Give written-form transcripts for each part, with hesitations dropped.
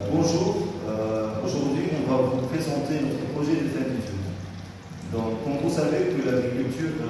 Bonjour, aujourd'hui on va vous présenter notre projet de fin d'études. Donc, comme vous savez que l'agriculture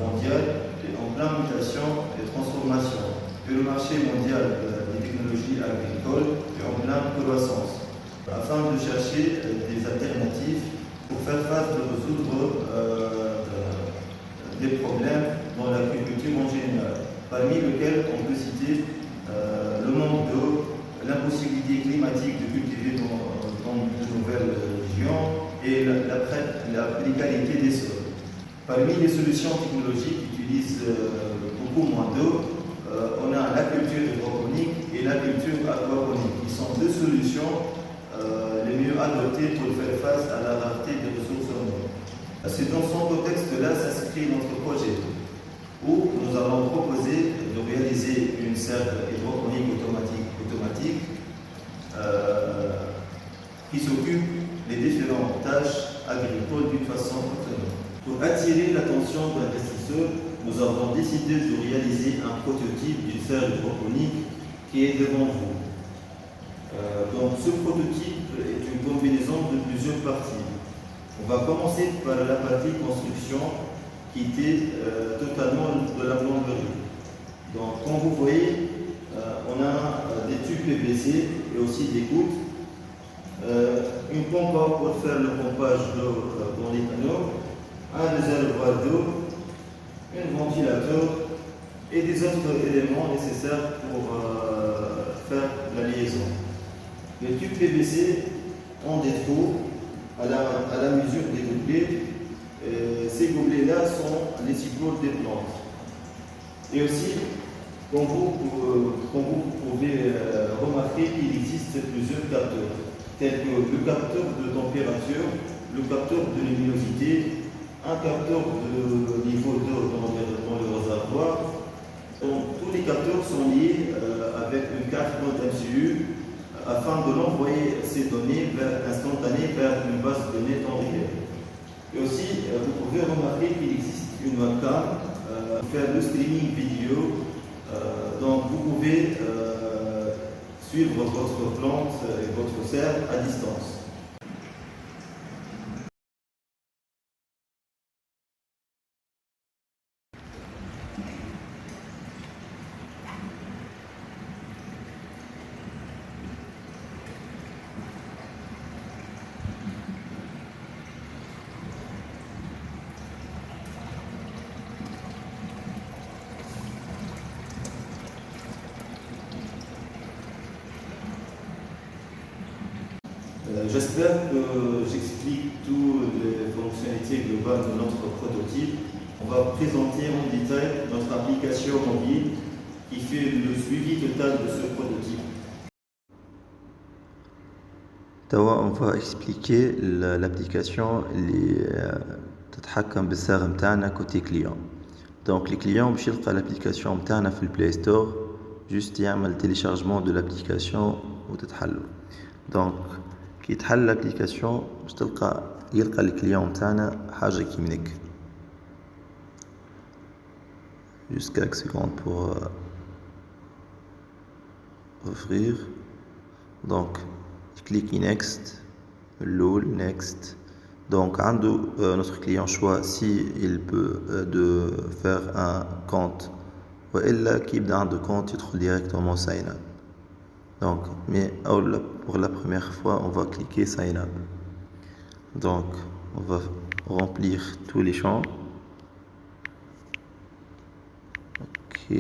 mondiale est en pleine mutation et transformation, que le marché mondial des technologies agricoles est en pleine croissance, afin de chercher des alternatives pour faire face et résoudre des problèmes dans l'agriculture en général, parmi lesquels on peut citer le manque d'eau, l'impossibilité climatique de cultiver dans de nouvelles régions et la précarité des sols. Parmi les solutions technologiques qui utilisent beaucoup moins d'eau, on a la culture hydroponique et la culture aquaponique, qui sont deux solutions les mieux adoptées pour faire face à la rareté des ressources en eau. C'est dans ce contexte-là s'inscrit notre projet, où nous allons proposer de réaliser une serre hydroponique automatique qui s'occupe des différentes tâches agricoles d'une façon autonome. Pour attirer l'attention de l'investisseur, nous avons décidé de réaliser un prototype d'une serre hydroponique qui est devant vous. Donc ce prototype est une combinaison de plusieurs parties. On va commencer par la partie construction qui était totalement de la plomberie. Donc comme vous voyez, on a des tubes PVC et aussi des gouttes, une pompe pour faire le pompage d'eau dans les canaux, un réservoir d'eau, un ventilateur et des autres éléments nécessaires pour faire la liaison. Les tubes PVC ont des trous à la mesure des gobelets. Ces gobelets-là sont les supports des plantes. Et aussi, comme vous pouvez remarquer qu'il existe plusieurs capteurs, tels que le capteur de température, le capteur de luminosité, un capteur de niveau d'eau dans le réservoir. Donc, tous les capteurs sont liés avec une carte mode MCU afin de l'envoyer ces données instantanées vers une base de données temps réel. Et aussi, vous pouvez remarquer qu'il existe une webcam pour faire le streaming vidéo. Donc, vous pouvez suivre votre plante et votre serre à distance. J'espère que j'explique toutes les fonctionnalités globales de notre prototype. On va présenter en détail notre application mobile qui fait le suivi total de ce prototype. On va expliquer l'application اللي تتحكم بالصاغ نتاعنا côté client. Donc les clients باش يلقى l'application نتاعنا في البلاي ستور juste يعمل téléchargement de l'application وتتحل. Donc كي تحل l'application باش يلقى الكليون نتاعنا حاجة كيمنك. Juste quelques secondes pour ouvrir. Donc clique next, l'eau next. Donc notre client choisit s'il peut de faire un compte ou إلا كي يبدا عنده compte يدخل directement sign up. Donc mais pour la première fois on va cliquer sign up. Donc on va remplir tous les champs. Ok.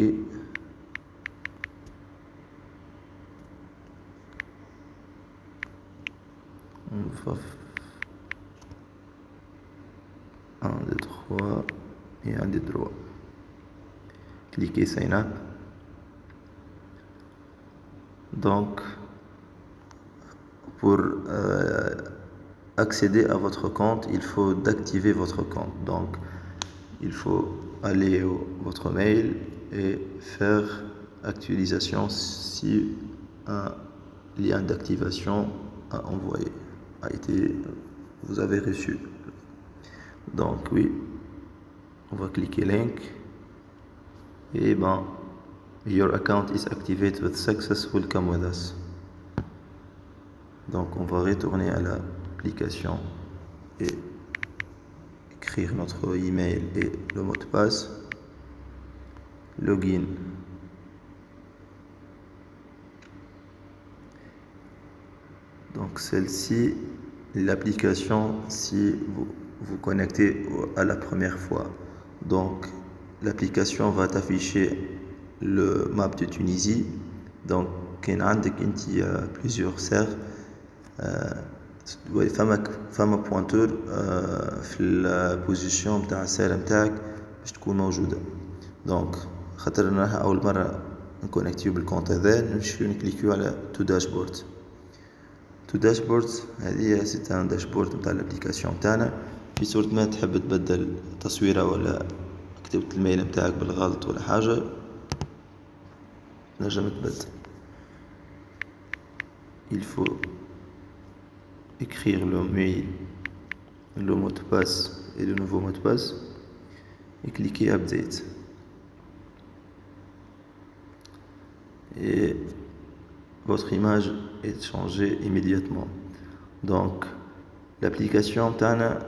On va 1, 2, 3 et 1 des droits. Cliquez sign up. Donc pour accéder à votre compte, il faut d'activer votre compte. Donc il faut aller à votre mail et faire actualisation si un lien d'activation a envoyé vous avez reçu. Donc oui, on va cliquer link et your account is activated with success, welcome with us. Donc on va retourner à l'application et écrire notre email et le mot de passe. Login. Donc celle-ci, l'application, si vous connectez à la première fois, donc l'application va t'afficher le map de Tunisie. Donc il y a plusieurs serres. فما بوينتور في البوزيشن بتاع السير نتاعك باش تكون موجوده. دونك خاطر راح اول مره نكونيكتيو بالكونت هذا نمشيو نكليكيو على تو داشبورد. تو داشبورد هذه سي ان داشبورد نتاع الابليكاسيون تاعنا. في صورة ما تحب تبدل تصويره ولا كتبت الميل نتاعك بالغلط ولا حاجه نجم تبدل. Il faut écrire le mail, le mot de passe et le nouveau mot de passe et cliquer Update. Et votre image est changée immédiatement. Donc l'application Tana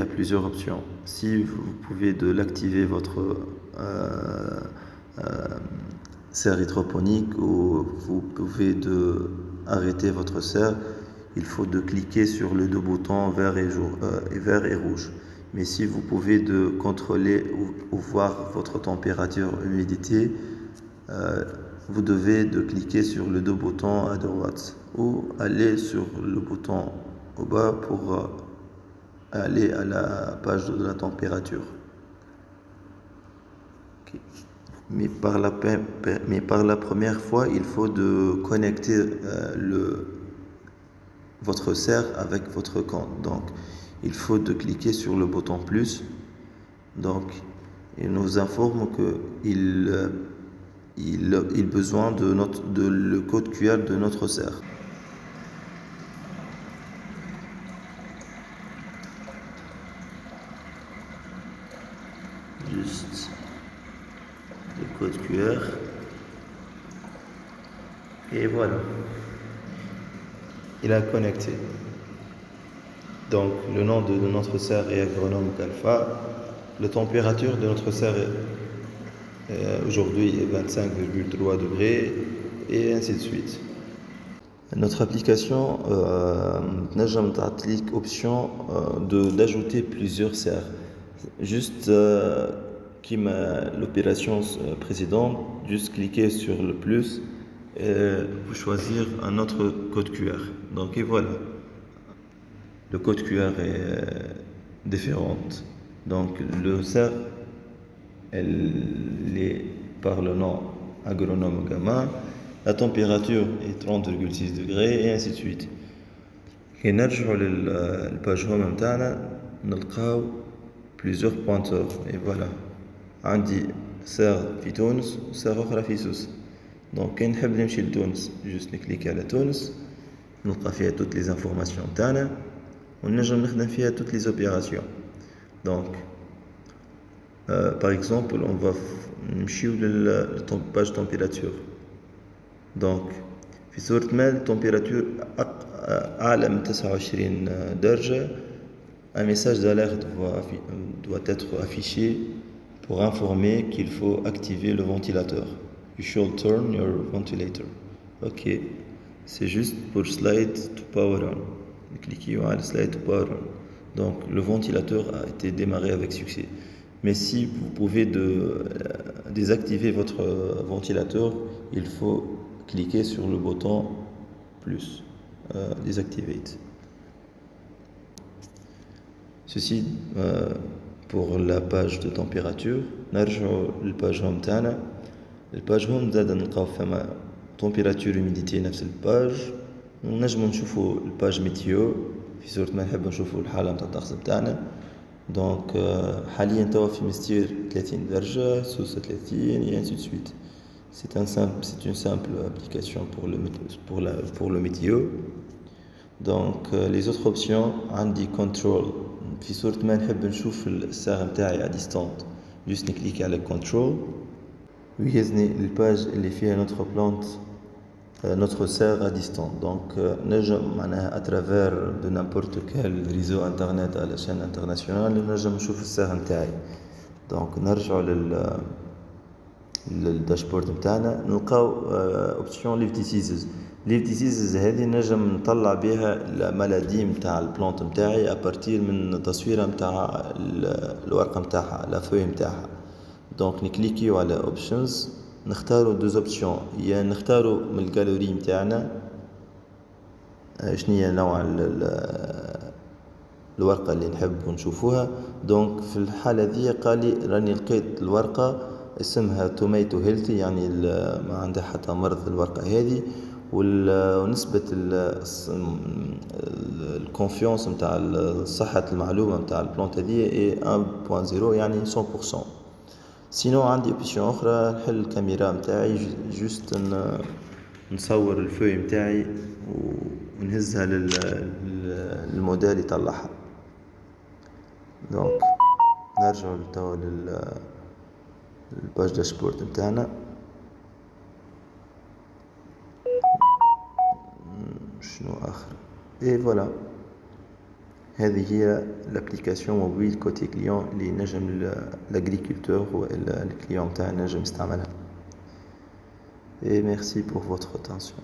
a plusieurs options. Si vous pouvez de l'activer votre serre hydroponique ou vous pouvez de arrêter votre serre, il faut de cliquer sur les deux boutons vert et rouge. Mais si vous pouvez de contrôler ou voir votre température, humidité, vous devez de cliquer sur les deux boutons à droite ou aller sur le bouton au bas pour aller à la page de la température. Okay. Mais par la première fois, il faut de connecter votre serre avec votre compte. Donc, il faut de cliquer sur le bouton plus. Donc, il nous informe qu'il a besoin de le code QR de notre serre. Juste le code QR. Et voilà. Il a connecté. Donc le nom de notre serre est Agronome Alpha. La température de notre serre aujourd'hui est 25,3 degrés et ainsi de suite. Notre application نجم تعطيك option d'ajouter plusieurs serres. Juste comme l'opération précédente, juste cliquer sur le plus et vous choisir un autre code QR. Donc et voilà, le code QR est différent. Donc le serre, elle est par le nom Agronome Gamma. La température est 30,6 degrés et ainsi de suite. كي نرجعوا للباج هوم نتاعنا نلقاو plusieurs pointeurs et voilà. عندي سير في تونس وسير أخرى في سوس. Donc كي نحب نمشي لتونس جوست نكليك على تونس نلقى فيها toutes les informations تاعنا ونجم نخدم فيها toutes les opérations. Donc par exemple on va نمشيو للباج température. Donc في صورة ما température أعلى من 29 درجة un message d'alerte doit être affiché pour informer qu'il faut activer le ventilateur. You should turn your ventilator. Ok, c'est juste pour slide to power on. Cliquez sur slide to power on. Donc le ventilateur a été démarré avec succès. Mais si vous pouvez désactiver votre ventilateur, il faut cliquer sur le bouton plus, Deactivate. Ceci pour la page de température. نرجعوا للباج هوم تاعنا. الباج هوم زاد نلقاو فما température humidité نفس الباج. ونجمو نشوفوا الباج ميتيو في صورة ما نحب نشوفوا الحالة نتاع الطقس بتاعنا. دونك حاليا توا في مستير 30 درجة سوس 30 et ainsi de suite. C'est une simple application pour le météo. Donc les autres options عندي control في صورة ما نحب نشوف الساعة متاعي à distance juste نكليك على control ويهزني الباج اللي فيها notre plante notre serre à distance. Donc نجم معناها à travers de n'importe quel réseau internet à la chaîne internationale نجم نشوف الساعة نتاعي. دونك نرجعوا للداشبورد نتاعنا نلقاو اوبسيون ليف ديسيزز. ليف ديسيزز هذه نجم نطلع بها الملادي نتاع البلانت نتاعي ابارتير من تصويره نتاع الورقه نتاعها لا فوي نتاعها. دونك نكليكيو على اوبشنز نختاروا دوز اوبسيون يا نختاروا من الجاليري نتاعنا شنية نوع الورقة اللي نحب نشوفوها. دونك في الحالة ذي قال لي راني لقيت الورقة اسمها توميتو هيلثي يعني ما عندها حتى مرض الورقة هذه ونسبة الكونفيونس نتاع صحة المعلومة نتاع البلانت هذه 1.0 يعني 100%. سينو عندي اوبسيون اخرى نحل الكاميرا نتاعي جوست نصور الفوي نتاعي ونهزها للموديل يطلعها. دونك نرجع لتوا للباج داشبورد نتاعنا. شنو اخر اي فوالا هذه هي لابليكاسيون موبيل كوتي كليون اللي نجم لاغريكولتور والا الكليون تاعنا نجم يستعملها. Et merci pour votre attention.